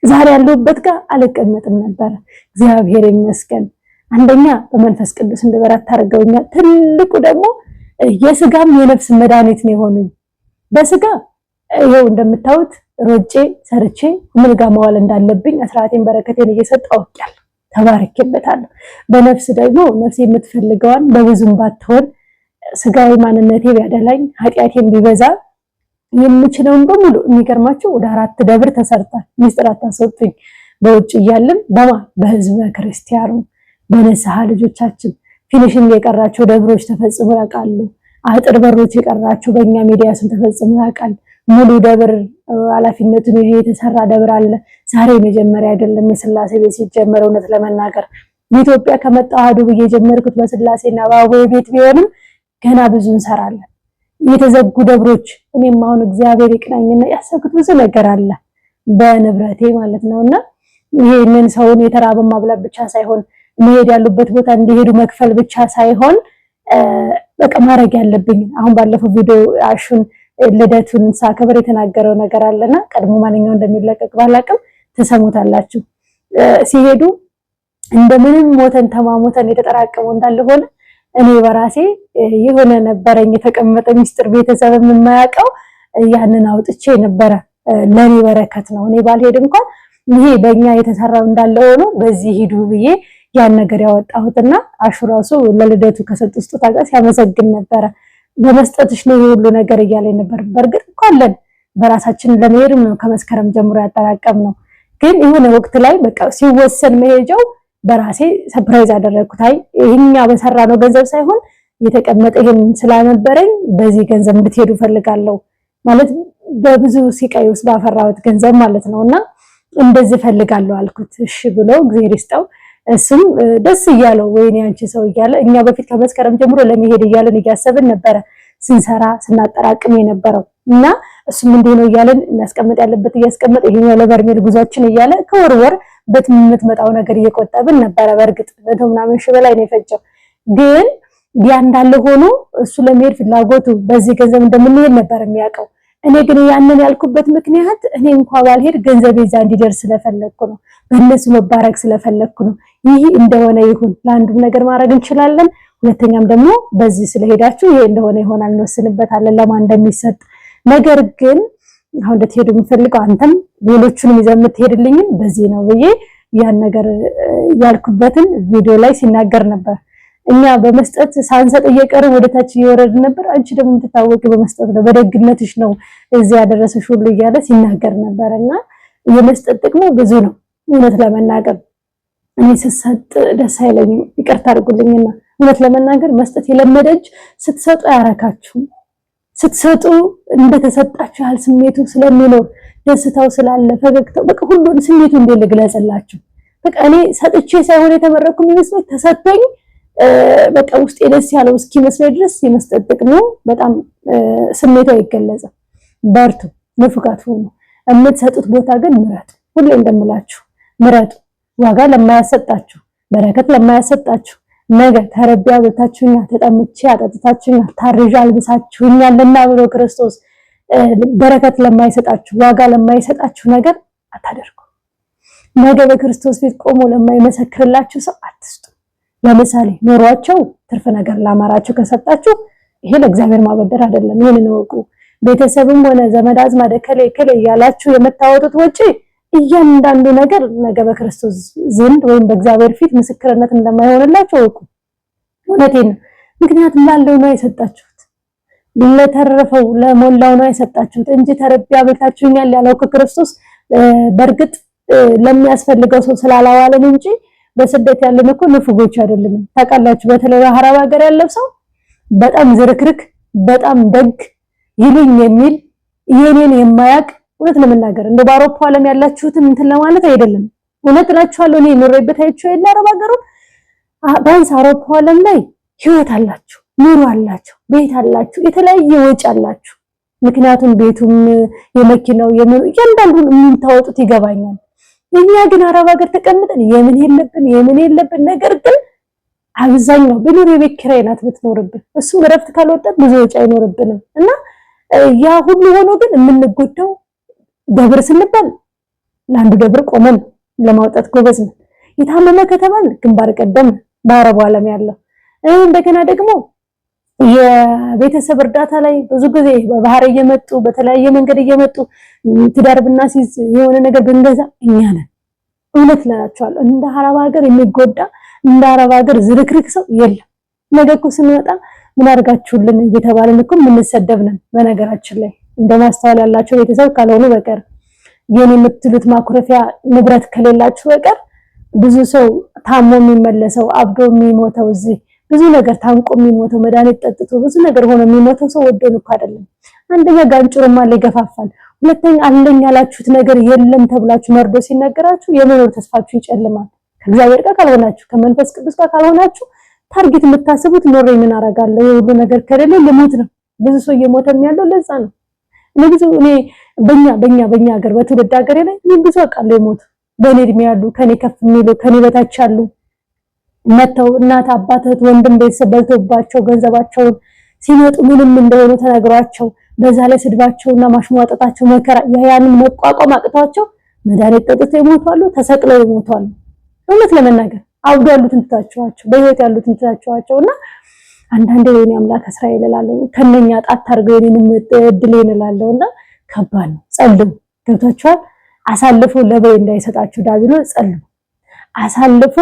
Speaker 1: ዛሬ ያለሁበት ጋር አልቀመጥም ነበር። እግዚአብሔር ይመስገን። አንደኛ በመንፈስ ቅዱስ እንድበረታ አድርገውኛል። ትልቁ ደግሞ የስጋም የነፍስ መድኃኒት ነው የሆኑኝ። በስጋ ይሄው እንደምታዩት ሮጬ ሰርቼ ምን ጋር መዋል እንዳለብኝ አስራቴን በረከቴን እየሰጠሁ አውቄያለሁ፣ ተባርኬበታለሁ። በነፍስ ደግሞ ነፍሴ የምትፈልገዋን በብዙም ባትሆን ስጋዊ ማንነቴ ቢያደላኝ ኃጢአቴን ቢበዛ የምችለውን በሙሉ የሚገርማችሁ ወደ 4 ደብር ተሰርቷል። ሚስጥራት አስወጡኝ በውጭ እያልን በህዝበ ክርስቲያኑ በነሳሃ ልጆቻችን ፊኒሽንግ የቀራቸው ደብሮች ተፈጽሞ ያውቃሉ። አጥር በሮች የቀራቸው በእኛ ሚዲያ ስም ተፈጽሞ ያውቃል። ሙሉ ደብር ኃላፊነቱን ይዤ የተሰራ ደብር አለ። ዛሬ መጀመሪያ አይደለም የስላሴ ቤት ሲጀመር እውነት ለመናገር ኢትዮጵያ ከመጣሁ አህዱ ብዬ ጀመርኩት በስላሴና በአቡዬ ቤት ቢሆንም ገና ብዙ እንሰራለን። የተዘጉ ደብሮች እኔም አሁን እግዚአብሔር ይቅናኝና ያሰብኩት ብዙ ነገር አለ በንብረቴ ማለት ነውና ይሄንን ሰውን የተራበ ማብላት ብቻ ሳይሆን መሄድ ያሉበት ቦታ እንዲሄዱ መክፈል ብቻ ሳይሆን በቃ ማድረግ ያለብኝ አሁን ባለፈው ቪዲዮ አሹን ልደቱን ሳከብር የተናገረው ነገር አለና ቀድሞ ማንኛው እንደሚለቀቅ ባላቅም ተሰሙታላችሁ። ሲሄዱ እንደምንም ሞተን ተማሞተን የተጠራቀመው እንዳለ ሆነ እኔ በራሴ የሆነ ነበረኝ የተቀመጠ ሚስጥር ቤተሰብ የማያውቀው ያንን አውጥቼ ነበረ ለኔ በረከት ነው። እኔ ባልሄድ እንኳን ይሄ በእኛ የተሰራው እንዳለ ሆኖ በዚህ ሂዱ ብዬ ያን ነገር ያወጣሁትና አሹራሱ ለልደቱ ከሰጡ ስጦታ ጋር ሲያመሰግን ነበረ። በመስጠትሽ ነው ሁሉ ነገር እያለኝ ነበር። በርግጥ እንኳን በራሳችን ለመሄድ ነው ከመስከረም ጀምሮ ያጠራቀም ነው። ግን የሆነ ወቅት ላይ በቃ ሲወሰን መሄጃው በራሴ ሰርፕራይዝ አደረኩት። አይ ይሄኛ በሰራ ነው ገንዘብ ሳይሆን የተቀመጠ ይሄን ስላነበረኝ በዚህ ገንዘብ እንድትሄዱ ፈልጋለሁ ማለት በብዙ ሲቃይ ውስጥ ባፈራሁት ገንዘብ ማለት ነውና እንደዚህ ፈልጋለሁ አልኩት። እሺ ብሎ እግዚአብሔር ይስጠው። እሱም ደስ እያለው ወይኔ አንቺ ሰው እያለ እኛ በፊት ከመስከረም ጀምሮ ለመሄድ እያለን እያሰብን ነበረ ስንሰራ ስናጠራቅም የነበረው እና እሱም እንዴ ነው እያለን የሚያስቀምጥ ያለበት እያስቀመጠ ይሄኛው ለበርሜል ጉዟችን እያለ ከወርወር በትምትመጣው ነገር እየቆጠብን ነበረ። በርግጥ ምናምን ሺህ በላይ ነው የፈጀው። ግን ያ እንዳለ ሆኖ እሱ ለመሄድ ፍላጎቱ በዚህ ገንዘብ እንደምንሄድ ነበር የሚያውቀው። እኔ ግን ያንን ያልኩበት ምክንያት እኔ እንኳን ባልሄድ ገንዘብ ይዛ እንዲደርስ ስለፈለኩ ነው። በእነሱ መባረክ ስለፈለኩ ነው። ይህ እንደሆነ ይሁን። ለአንዱም ነገር ማድረግ እንችላለን። ሁለተኛም ደግሞ በዚህ ስለሄዳችሁ ይሄ እንደሆነ ይሆናል እንወስንበታለን ለማን እንደሚሰጥ። ነገር ግን አሁን እንድትሄዱ የምፈልገው አንተም ሌሎቹንም ይዘህ የምትሄድልኝ በዚህ ነው ብዬ ያን ነገር ያልኩበትን ቪዲዮ ላይ ሲናገር ነበር። እኛ በመስጠት ሳንሰጥ እየቀረን ወደታች እየወረድ ነበር። አንቺ ደግሞ የምትታወቂው በመስጠት ነው፣ በደግነትሽ ነው እዚህ ያደረሰሽ ሁሉ እያለ ሲናገር ነበርና የመስጠት ጥቅሙ ብዙ ነው። እውነት ለመናገር እኔ ስሰጥ ደስ አይለኝም፣ ይቅርታ አድርጉልኝና እውነት ለመናገር መስጠት የለመደች ስትሰጡ አያረካችሁም። ስትሰጡ እንደተሰጣችሁ ያህል ስሜቱ ስለሚኖር ደስታው ስላለ ፈገግታው በቃ ሁሉን ስሜቱ እንዴት ልግለጽላችሁ። በቃ እኔ ሰጥቼ ሳይሆን የተመረኩ የሚመስለኝ ተሰጥቶኝ በቃ ውስጤ ደስ ያለው እስኪመስለኝ ድረስ የመስጠት ጥቅሙ በጣም ስሜቱ አይገለጽም። በርቱ፣ ንፉጋት ሁኑ። የምትሰጡት ቦታ ግን ምረጡ። ሁሌ እንደምላችሁ ምረጡ። ዋጋ ለማያሰጣችሁ፣ በረከት ለማያሰጣችሁ፣ ነገ ተርቤ አብልታችሁኛል፣ ተጠምቼ አጠጥታችሁኛል፣ ታርዤ አልብሳችሁኛልና ብሎ ክርስቶስ በረከት ለማይሰጣችሁ ዋጋ ለማይሰጣችሁ ነገር አታደርጉ። ነገ በክርስቶስ ፊት ቆሞ ለማይመሰክርላችሁ ሰው አትስጡ። ለምሳሌ ኑሯቸው ትርፍ ነገር ላማራችሁ ከሰጣችሁ ይሄ ለእግዚአብሔር ማበደር አይደለም። ይሄንን እወቁ። ቤተሰብም ሆነ ዘመድ አዝማድ ከሌ ያላችሁ የምታወጡት ወጪ እያንዳንዱ ነገር ነገ በክርስቶስ ዘንድ ወይም በእግዚአብሔር ፊት ምስክርነት እንደማይሆንላችሁ እወቁ። እውነቴን ነው። ምክንያቱም ላለው ነው የሰጣችሁት፣ ለተረፈው ለሞላው ነው የሰጣችሁት እንጂ ተርቤ አብልታችሁኛል ያለው ክርስቶስ በእርግጥ ለሚያስፈልገው ሰው ስላላዋለን እንጂ በስደት ያለን እኮ ንፉጎች አይደለም። ታውቃላችሁ፣ በተለይ በአረብ ሀገር ያለው ሰው በጣም ዝርክርክ፣ በጣም ደግ ይሉኝ የሚል የኔን የማያቅ እውነት ለመናገር እንደ በአውሮፓ ዓለም ያላችሁትን እንትን ለማለት አይደለም። እውነት እላችኋለሁ እኔ ኑሬበት አይቼው የለ አረብ ሀገሩ ቢያንስ አውሮፓ ዓለም ላይ ህይወት አላችሁ፣ ኑሮ አላችሁ፣ ቤት አላችሁ፣ የተለያየ ወጪ አላችሁ። ምክንያቱም ቤቱም የመኪናው እያንዳንዱን የምታወጡት ይገባኛል። እኛ ግን አረብ ሀገር ተቀምጠን የምን የለብን ነገር ግን አብዛኛው ብኑር የቤት ኪራይ ናት የምትኖርብን። እሱ እረፍት ካልወጣን ብዙ ወጪ አይኖርብንም እና ያ ሁሉ ሆኖ ግን የምንጎዳው ደብር ስንባል ለአንዱ ደብር ቆመን ለማውጣት ጎበዝ ነው። የታመመ ከተባል ግንባር ቀደም በአረቡ ዓለም ያለው እንደገና ደግሞ የቤተሰብ እርዳታ ላይ ብዙ ጊዜ በባህር እየመጡ በተለያየ መንገድ እየመጡ ትዳር ብናስይዝ የሆነ ነገር ብንገዛ እኛ ነን። እውነት እላችኋለሁ እንደ አረብ ሀገር የሚጎዳ እንደ አረብ ሀገር ዝርክርክ ሰው የለም። ነገ እኮ ስንመጣ ምን አድርጋችሁልን እየተባለን እኮ የምንሰደብ ነን። በነገራችን ላይ እንደማስተዋል ያላችሁ ቤተሰብ ካልሆኑ በቀር የኔ የምትሉት ማኩረፊያ ንብረት ከሌላችሁ በቀር ብዙ ሰው ታሞ የሚመለሰው አብዶ የሚሞተው እዚህ ብዙ ነገር ታንቆ የሚሞተው መድኃኒት ጠጥቶ ብዙ ነገር ሆኖ የሚሞተው ሰው ወዶን እኮ አይደለም። አንደኛ ጋንጩርማ ላይ ይገፋፋል፣ ሁለተኛ አለኝ ያላችሁት ነገር የለም ተብላችሁ መርዶ ሲነገራችሁ የመኖር ተስፋችሁ ይጨልማል። ከእግዚአብሔር ጋር ካልሆናችሁ ከመንፈስ ቅዱስ ጋር ካልሆናችሁ ታርጌት የምታስቡት ኖሬ ምን አደርጋለሁ የሁሉ ነገር ከሌለ ልሞት ነው። ብዙ ሰው እየሞተም ያለው ለዛ ነው። እኔ በእኛ ሀገር በትውልድ ሀገሬ ላይ ብዙ አውቃለሁ የሞቱ በእኔ እድሜ ያሉ ከኔ ከፍ የሚሉ ከኔ በታች ያሉ መተው እናት አባት እህት ወንድም ቤተሰብ በልቶባቸው ገንዘባቸውን ሲመጡ ምንም እንደሆኑ ተነግሯቸው በዛ ላይ ስድባቸውና ማሽሟጠጣቸው መከራ ያንን መቋቋም አቅቷቸው መድኃኒት ጠጥተው ይሞታሉ፣ ተሰቅለው ይሞታሉ። እውነት ለመናገር አብዶ ያሉትን ትታቸዋቸው በህይወት ያሉትን ትታቸዋቸውና አንዳንዴ የኔ አምላክ እስራኤል እላለሁ ከነኛ ጣት አድርገው የኔንም እድሌን እላለሁና ከባድ ነው። ጸልዩ። ገብታችኋል? አሳልፎ ለበይ እንዳይሰጣችሁ ዳቢሎስ ጸልዩ። አሳልፎ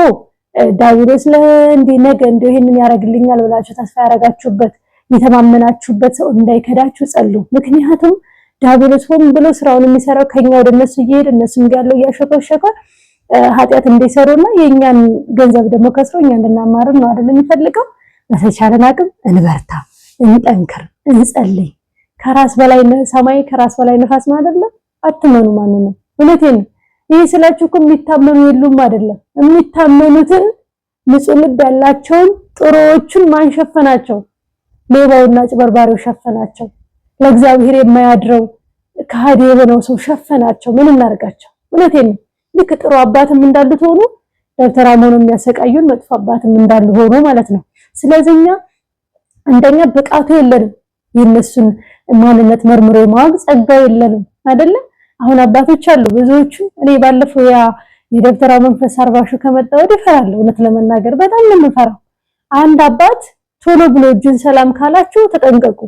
Speaker 1: ዳቢሎስ ለእንዲ ነገ እንደው ይሄንን ያረግልኛል ብላችሁ ተስፋ ያረጋችሁበት የተማመናችሁበት ሰው እንዳይከዳችሁ ጸልዩ። ምክንያቱም ዳቢሎስ ሆን ብሎ ስራውን የሚሰራው ከኛ ወደ እነሱ እየሄደ እነሱም ያለው እያሸከሸከ ኃጢአት እንዲሰሩና የኛን ገንዘብ ደግሞ ከስሮ እኛ እንድናማር ነው አይደል የሚፈልገው። በተቻለን አቅም እንበርታ፣ እንጠንክር፣ እንጸልይ። ከራስ በላይ ሰማይ ከራስ በላይ ነፋስ ነው አይደለም። አትመኑ ማንንም። እውነቴን ነው። ይሄ ስላችሁ እኮ የሚታመኑ የሉም አይደለም። የሚታመኑትን ንጹህ ልብ ያላቸውን ጥሩዎቹን ማን ሸፈናቸው? ሌባውና ጭበርባሪው ሸፈናቸው። ለእግዚአብሔር የማያድረው ከሃዲ የሆነው ሰው ሸፈናቸው። ምን እናርጋቸው? እውነቴን ነው። ልክ ጥሩ አባትም እንዳሉት ሆኖ ደብተራ ሆኖ የሚያሰቃዩን መጥፎ አባትም እንዳሉ ሆኖ ማለት ነው። ስለዚህኛ አንደኛ ብቃቱ የለንም፣ የነሱን ማንነት መርምሮ የማወቅ ጸጋው የለንም አይደለ? አሁን አባቶች አሉ ብዙዎቹ። እኔ ባለፈው ያ የደብተራ መንፈስ አርባሹ ከመጣ ወዲህ እፈራለሁ። እውነት ለመናገር በጣም ነው የምፈራው። አንድ አባት ቶሎ ብሎ እጁን ሰላም ካላችሁ ተጠንቀቁ።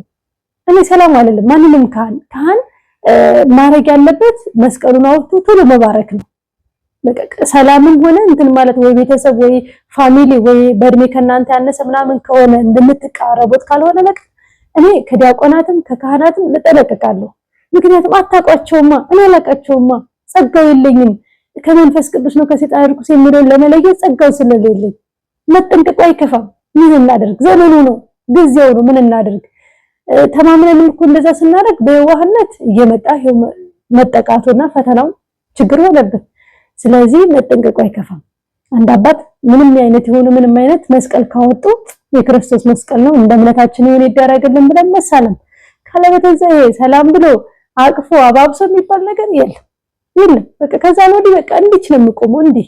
Speaker 1: እኔ ሰላም አልልም ማንንም። ካህን ማድረግ ያለበት መስቀሉን አውጥቶ ቶሎ መባረክ ነው። ሰላምም ሆነ እንትን ማለት ወይ ቤተሰብ ወይ ፋሚሊ ወይ በእድሜ ከናንተ ያነሰ ምናምን ከሆነ እንደምትቃረቡት ካልሆነ በቃ እኔ ከዲያቆናትም ከካህናትም ልጠነቀቃለሁ። ምክንያቱም አታውቋቸውማ፣ እኔ አላውቃቸውማ፣ ጸጋው የለኝም። ከመንፈስ ቅዱስ ነው ከሰይጣን ርኩስ የሚለውን ለመለየት ጸጋው ስለሌለኝ መጠንቀቁ አይከፋም። ምን እናደርግ? ዘመኑ ነው፣ ጊዜው ነው። ምን እናደርግ? ተማምነን እኮ እንደዛ ስናደርግ በየዋህነት እየመጣ መጠቃቱና ፈተናው ችግር ሆነብን። ስለዚህ መጠንቀቁ አይከፋም። አንድ አባት ምንም አይነት የሆነ ምንም አይነት መስቀል ካወጡ የክርስቶስ መስቀል ነው እንደ እምነታችን ይሁን ይደረግልን ብለን መሳለም ካለበተዛ ሰላም ብሎ አቅፎ አባብሶ የሚባል ነገር የለም። በቃ ከዛ ነው በቃ እንዲች ነው የምቆመው። እንዲህ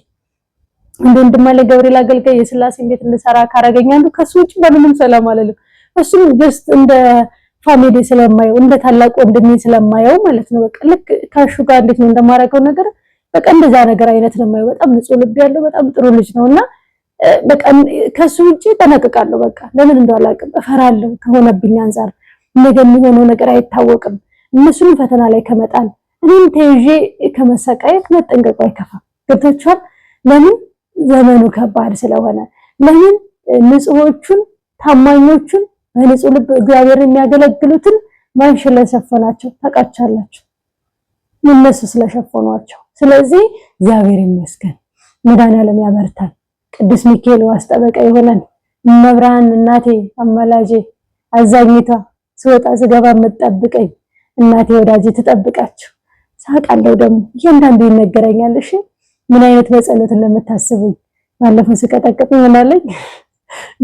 Speaker 1: እንደማለ ገብርኤል አገልጋይ የሥላሴን ቤት እንድሰራ ካረገኛሉ ከሱ ውጭ በምንም ሰላም አለለም። እሱም ጀስት እንደ ፋሚሊ ስለማየው እንደ ታላቅ ወንድሜ ስለማየው ማለት ነው። በቃ ልክ ከሹ ጋር እንዴት ነው እንደማረገው ነገር በቃ እንደዛ ነገር አይነት ነው የማየው። በጣም ንጹህ ልብ ያለው በጣም ጥሩ ልጅ ነውና በቃ ከሱ ውጪ ተነቅቃለሁ። በቃ ለምን እንደው አላውቅም፣ እፈራለሁ ከሆነብኝ አንፃር ነገ የሚሆነው ነገር አይታወቅም። እነሱን ፈተና ላይ ከመጣል እኔም ተይዤ ከመሰቃየት መጠንቀቁ አይከፋም። ገብታችኋል? ለምን ዘመኑ ከባድ ስለሆነ፣ ለምን ንጹሆቹን ታማኞቹን በንጹህ ልብ እግዚአብሔርን የሚያገለግሉትን ማን ስለሸፈናቸው ታውቃላችሁ? እነሱ ስለሸፈኗቸው። ስለዚህ እግዚአብሔር ይመስገን፣ መድኃኒዓለም ያበርታል። ቅዱስ ሚካኤል ዋስ ጠበቃ ይሆነን። መብርሃን እናቴ አመላጄ አዛኝቷ ስወጣ ስገባ የምትጠብቀኝ እናቴ ወዳጄ ትጠብቃችሁ። ሳቃለው ደግሞ እያንዳንዱ ይነገረኛል። እሺ ምን አይነት በጸሎት እንደምታስቡኝ ባለፈው ስቀጠቅጥ ምናለኝ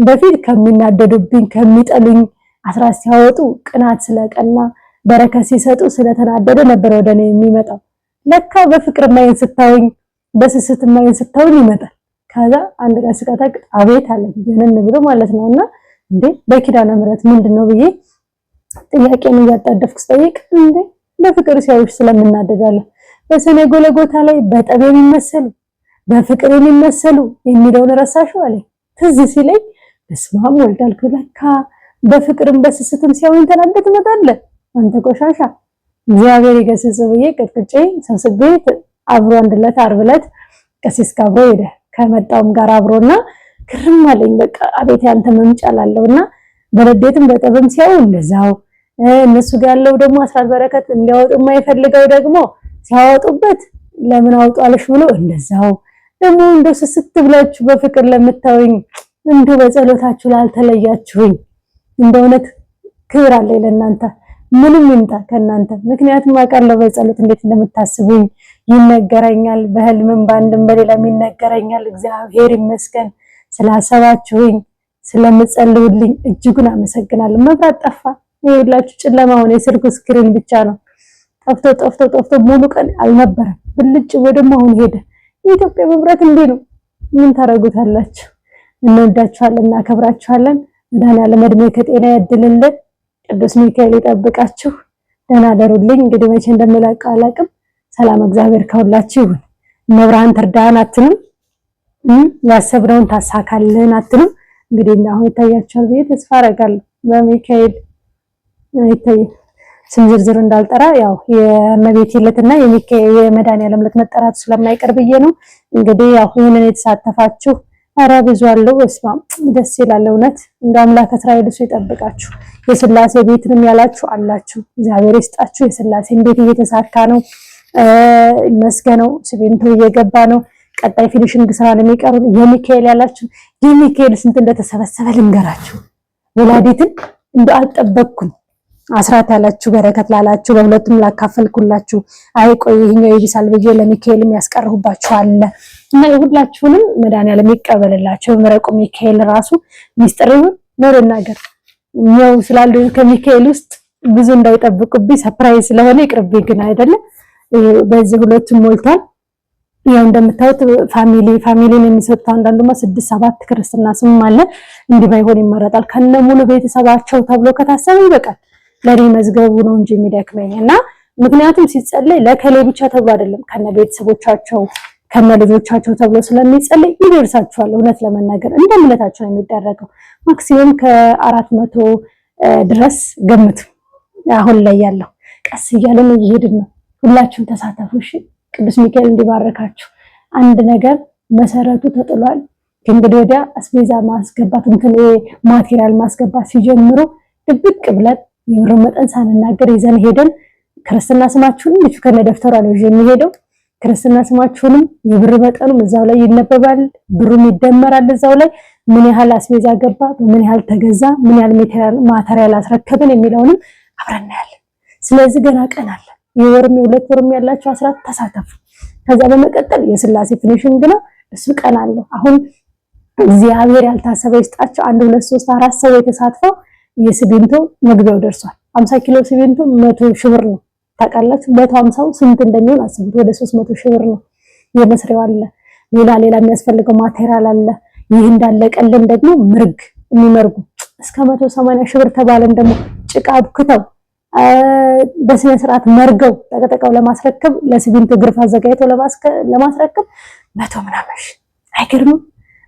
Speaker 1: በፊት ከሚናደዱብኝ ከሚጠሉኝ አስራት ሲያወጡ ቅናት ስለቀና በረከት ሲሰጡ ስለተናደደ ነበር ወደኔ የሚመጣው። ለካ በፍቅር ማይን ስታውኝ በስስት ማይን ስታውኝ ይመጣል። ከዛ አንድ ቀን ስቀጠቅጥ አቤት አለ ጀነን ብሎ ማለት ነውና እንዴ በኪዳነ ምሕረት ምንድነው ብዬ ጥያቄን እያጣደፍኩ ስጠይቅ እንዴ በፍቅር ሲያዩሽ ስለምናደዳለ በሰኔ ጎለጎታ ላይ በጠብ የሚመሰሉ በፍቅር የሚመሰሉ የሚለውን ረሳሽው አለ። ትዝ ሲለኝ በስመ አብ ወልድ አልኩ። ለካ በፍቅርም በስስትም ሲያዩኝ ተናደድ መጣለ አንተ ቆሻሻ እግዚአብሔር ይገስጽ ብዬ ቅጥቅጬ ሰብስቤ አብሮ አንድለት ዓርብ ዕለት ቀሲስ ጋር ሄደ ከመጣውም ጋር አብሮና ግርም አለኝ። በቃ አቤት ያንተ መምጫላለውና በረዴትም በጠብም ሲያዩ እንደዛው እነሱ ጋር ያለው ደግሞ አስራት በረከት እንዲያወጡ የማይፈልገው ደግሞ ሲያወጡበት ለምን አውጣለሽ ብሎ እንደዛው ደግሞ እንደው ስስት ብላችሁ በፍቅር ለምታዩኝ እንደው በጸሎታችሁ ላልተለያችሁኝ እንደው እውነት ክብር አለ ለእናንተ። ምንም ይምጣ ከእናንተ ምክንያቱም አውቃለሁ በጸሎት እንዴት እንደምታስቡኝ ይነገረኛል። በህልምም ባንድም በሌላም ይነገረኛል። እግዚአብሔር ይመስገን ስላሰባችሁኝ ስለምጸልዩልኝ እጅጉን አመሰግናለሁ። መብራት ጠፋ። ይኸውላችሁ ጨለማውን የስልኩ ስክሪን ብቻ ነው ጠፍቶ ሙሉ ቀን አልነበረም። ብልጭ ወደማ አሁን ሄደ። የኢትዮጵያ መብራት እንዴ ነው። ምን ታረጉታላችሁ? እንወዳችኋለን፣ እናከብራችኋለን። መድኃኒዓለም ዕድሜ ከጤና ያድልልን። ቅዱስ ሚካኤል ይጠብቃችሁ። ደህና ደሩልኝ። እንግዲህ መቼ እንደምለቅ አላውቅም። ሰላም እግዚአብሔር ከሁላችሁ ይሁን። መብርሃን ትርዳን አትሉም? ያሰብነውን ታሳካልን አትሉም? እንግዲህ አሁን ይታያችኋል ብዬ ተስፋ አደርጋለሁ። በሚካኤል ይታይ ስም ዝርዝር እንዳልጠራ ያው የእመቤቴ ዕለትና የሚካኤል የመድኃኒዓለም ዕለት መጠራቱ ስለማይቀር ብዬ ነው። እንግዲህ ያው ይሄንን የተሳተፋችሁ ኧረ ብዙ አለው። በስመ አብ ደስ ይላል። እውነት እንደ አምላክ እስራኤል እሱ ይጠብቃችሁ። የሥላሴ ቤትንም ያላችሁ አላችሁ እግዚአብሔር ይስጣችሁ። የሥላሴን ቤት እየተሳካ ነው ይመስገነው። ሲሚንቶ እየገባ ነው። ቀጣይ ፊኒሽንግ ስራ ነው የሚቀሩ። የሚካኤል ያላችሁ የሚካኤል ስንት እንደተሰበሰበ ልንገራችሁ። ወላዲትን እንደ አልጠበቅኩም። አስራት ያላችሁ በረከት ላላችሁ በሁለቱም ላካፈልኩላችሁ አይ ቆይ ይሄኛው ይብሳል ብዬ ለሚካኤልም ያስቀርሁባችሁ አለ እና ሁላችሁንም መድኃኒዓለም ይቀበልላችሁ። መረቁ ሚካኤል ራሱ ሚስጥር ነው ልናገር ነው ስላሉ ከሚካኤል ውስጥ ብዙ እንዳይጠብቁብኝ ሰርፕራይዝ ስለሆነ ይቅርብኝ። ግን አይደለም በዚህ ሁለቱም ሞልቷል። ያው እንደምታዩት ፋሚሊን የሚሰጡ አንዳንዱማ 6-7 ክርስትና ስም አለ። እንዲህ ባይሆን ይመረጣል። ከነ ሙሉ ቤተሰባቸው ተብሎ ከታሰበ ይበቃል። ለኔ መዝገቡ ነው እንጂ የሚደክመኝና ምክንያቱም ሲጸለይ ለከሌ ብቻ ተብሎ አይደለም ከነ ቤተሰቦቻቸው ከነ ልጆቻቸው ተብሎ ስለሚጸለይ ይደርሳቸዋል። እውነት ለመናገር እንደ እምነታቸው ነው የሚደረገው። ማክሲመም ከ400 ድረስ ገምቱ። አሁን ላይ ያለው ቀስ እያለን እየሄድን ነው። ሁላችሁም ተሳተፉ እሺ። ቅዱስ ሚካኤል እንዲባረካችሁ። አንድ ነገር መሰረቱ ተጥሏል። ከእንግዲህ ወዲያ አስቤዛ ማስገባት ማቴሪያል ማስገባት ሲጀምሩ ድብቅ ብለን የብር መጠን ሳንናገር ይዘን ሄደን ክርስትና ስማችሁንም ልጅ ከነ ደፍተሯ ነው የሚሄደው። ክርስትና ስማችሁንም የብር መጠኑም እዛው ላይ ይነበባል። ብሩም ይደመራል እዛው ላይ ምን ያህል አስቤዛ ገባ፣ ምን ያህል ተገዛ፣ ምን ያህል ማቴሪያል አስረከብን የሚለውንም አብረን እናያለን። ስለዚህ ገና ቀን አለ። የወርም የሁለት ወርም ያላችሁ አስራት ተሳተፉ። ከዛ በመቀጠል የሥላሴ ፊኒሽንግ ነው። እሱ ቀን አለው። አሁን እግዚአብሔር ያልታሰበ ይስጣቸው። 1 2 3 4 ሰው የተሳትፈው የሲሚንቶ መግቢያው ደርሷል። 50 ኪሎ ሲሚንቶ 100 ሺህ ብር ነው። ታውቃላችሁ 150 ስንት እንደሚሆን አስቡት። ወደ 300 ሺህ ብር ነው። የመስሪያው አለ ሌላ የሚያስፈልገው ማቴሪያል አለ። ይህ እንዳለቀልን ደግሞ ምርግ የሚመርጉ እስከ 180 ሺህ ብር ተባለን ደግሞ ጭቃ አብክተው በስነ ስርዓት መርገው ተቀጠቀው ለማስረከብ ለሲሚንቶ ግርፍ አዘጋጅተው ለማስረከብ 100 ምናምን ሺህ። አይገርምም?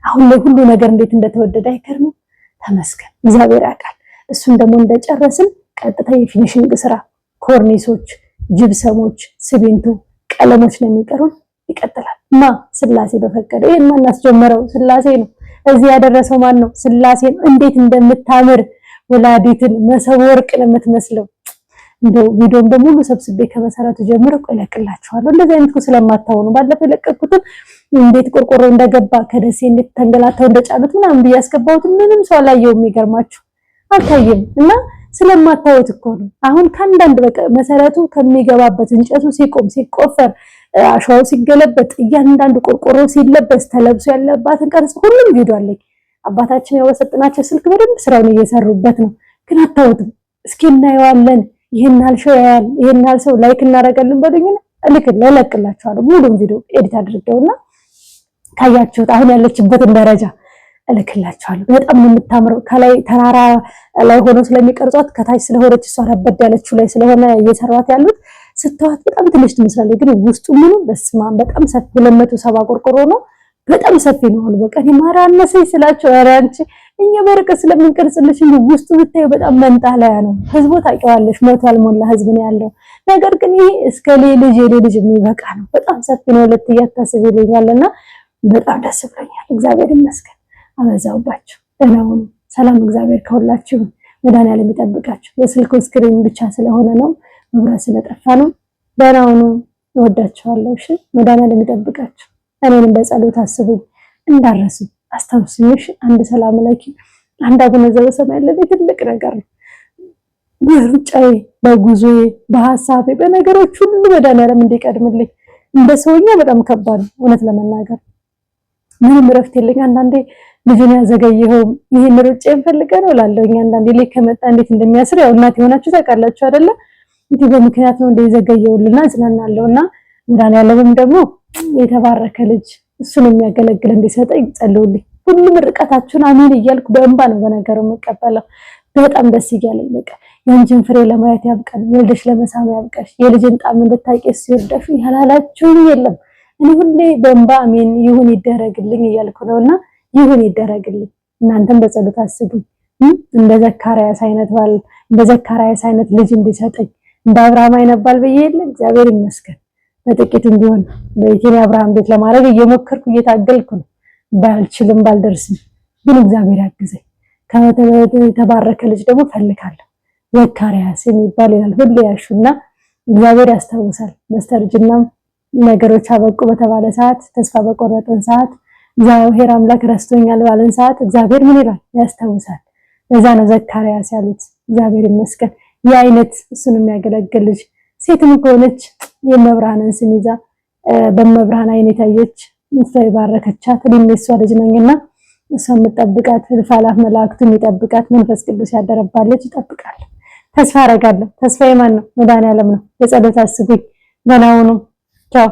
Speaker 1: አሁን ላይ ሁሉ ነገር እንዴት እንደተወደደ አይገርምም? ተመስገን እግዚአብሔር ያውቃል። እሱን ደግሞ እንደጨረስን ቀጥታ የፊኒሺንግ ስራ ኮርኒሶች፣ ጅብሰሞች፣ ሲሚንቶ፣ ቀለሞች ነው የሚቀሩን። ይቀጥላል። ስላሴ በፈቀደው። ይሄን ማን አስጀመረው? ስላሴ ነው። እዚህ ያደረሰው ማን ነው? ስላሴን። እንዴት እንደምታምር ወላዲትን መሰብ ወርቅ ነው የምትመስለው። እንደው ቪዲዮን በሙሉ ሰብስቤ ከመሰረቱ ጀምሮ እለቅላችኋለሁ። እንደዚህ አይነት ስለማታውኑ ባለፈው የለቀኩትን እንዴት ቆርቆሮ እንደገባ ከደሴ እንዴት ተንገላታው እንደጫሉት ምናምን ብያስገባሁት ምንም ሰው አላየውም። የሚገርማችሁ አልታየም። እና ስለማታዩት እኮ ነው። አሁን ከአንዳንድ በቃ መሰረቱ ከሚገባበት እንጨቱ ሲቆም ሲቆፈር አሸዋው ሲገለበጥ እያንዳንዱ ቆርቆሮ ሲለበስ ተለብሶ ያለባትን ቀርጽ ሁሉም ቪዲዮ አለኝ። አባታችን ያወሰጥናቸው ስልክ በደንብ ስራውን እየሰሩበት ነው፣ ግን አታዩትም። እስኪ እናየዋለን። ይሄን አልሸው ያያል፣ ይሄን አልሰው ላይክ እናደርጋለን በሉኝና እለቅላችኋለሁ። ሙሉም ቪዲዮ ኤዲት አድርገውና ካያችሁት አሁን ያለችበትን ደረጃ እልክላችኋለሁ። በጣም ነው የምታምረው። ከላይ ተራራ ላይ ሆኖ ስለሚቀርጿት ከታች ስለሆነች እሷ ረበድ ያለችው ላይ ስለሆነ እየሰሯት ያሉት ስተዋት በጣም ትንሽ ትመስላለች፣ ግን ውስጡ ምኑ በስማም በጣም ሰፊ 270 ቆርቆሮ ነው። በጣም ሰፊ ነው። በቃ ማራ አነሰኝ ስላቸው ኧረ አንቺ እኛ በርቀት ስለምንቀርጽልሽ እንጂ ውስጡ ብታዩ በጣም መንጣለያ ነው። ህዝቡ ታውቂዋለሽ፣ ሞት ያልሞላ ህዝብ ነው ያለው። ነገር ግን ይሄ እስከ የልጅ የሚበቃ ነው። በጣም ሰፊ ነው። ሁለት እያታስብ ይለኛልና በጣም ደስ ብሎኛል። እግዚአብሔር ይመስገን። አበዛውባችሁ። ደህና ሁኑ። ሰላም እግዚአብሔር ከሁላችሁ መድኃኒዓለም ይጠብቃችሁ። የስልኩ ስክሪን ብቻ ስለሆነ ነው፣ መብራት ስለጠፋ ነው። ደህና ሁኑ። እወዳችኋለሁ። እሺ፣ መድኃኒዓለም ይጠብቃችሁ። እኔንም በጸሎት አስቡኝ፣ እንዳረሱ አስታውሱኝ። እሺ፣ አንድ ሰላም ለኪ፣ አንድ አቡነ ዘበሰማይ ያለኝ ትልቅ ነገር ነው። በሩጫዬ፣ በጉዞዬ፣ በሐሳቤ፣ በነገሮች ሁሉ መድኃኒዓለም እንዲቀድምልኝ። እንደ ሰውኛ በጣም ከባድ ነው እውነት ለመናገር ምንም እረፍት የለኝ። አንዳንዴ ልጅን ያዘገየው ይሄን ሩጫ እንፈልገ ነው እላለሁኝ። አንዳንዴ ላይ ከመጣ እንዴት እንደሚያስር ያው እናት የሆናችሁ ታውቃላችሁ አይደለ? እንዴ በምክንያት ነው እንደዘገየውልና እጽናናለሁና መድኃኒዓለምም ደግሞ የተባረከ ልጅ እሱን የሚያገለግል እንዲሰጠኝ ጸልዩልኝ። ሁሉም ርቀታችሁን አሜን እያልኩ በእንባ ነው በነገሩ የምቀበለው። በጣም ደስ እያለኝ በቃ የአንቺን ፍሬ ለማየት ያብቃል፣ ወልደሽ ለመሳም ያብቃሽ፣ የልጅን ጣም እንድታውቂ ሲወርዳሽ ያላላችሁ የለም። እኔ ሁሌ በእንባ አሜን ይሁን ይደረግልኝ እያልኩ ነውና ይሁን ይደረግልኝ። እናንተም በጸሎት አስቡኝ። እንደ ዘካርያስ አይነት ባል እንደ ዘካርያስ አይነት ልጅ እንዲሰጠኝ እንደ አብርሃም አይነት ባል ብዬ የለ እግዚአብሔር ይመስገን። በጥቂቱም ቢሆን በኢትዮጵያ አብርሃም ቤት ለማድረግ እየሞከርኩ እየታገልኩ ነው። ባልችልም ባልደርስም ግን እግዚአብሔር ያግዘኝ። ከተባረከ ልጅ ደግሞ ፈልጋለሁ። ዘካርያስ የሚባል ይላል ሁሌ ያሹና እግዚአብሔር ያስታውሳል። በስተርጅናም ነገሮች አበቁ በተባለ ሰዓት፣ ተስፋ በቆረጠን ሰዓት፣ እግዚአብሔር አምላክ ረስቶኛል ባለን ሰዓት እግዚአብሔር ምን ይላል? ያስታውሳል። ለዛ ነው ዘካርያስ ያሉት። እግዚአብሔር ይመስገን። የአይነት እሱን የሚያገለግል ልጅ ሴትም ከሆነች የመብርሃንን ስም ይዛ በመብርሃን አይነት ያየች እሷ የባረከቻት እኔም የሷ ልጅ ነኝና እሷ የምጠብቃት እልፍ መላእክቱን የሚጠብቃት መንፈስ ቅዱስ ያደረባለች ይጠብቃል። ተስፋ አደርጋለሁ። ተስፋዬ ማን ነው? መድኃኒዓለም ነው። በጸሎት አስቡኝ። ደህና ሁኑ። ቻው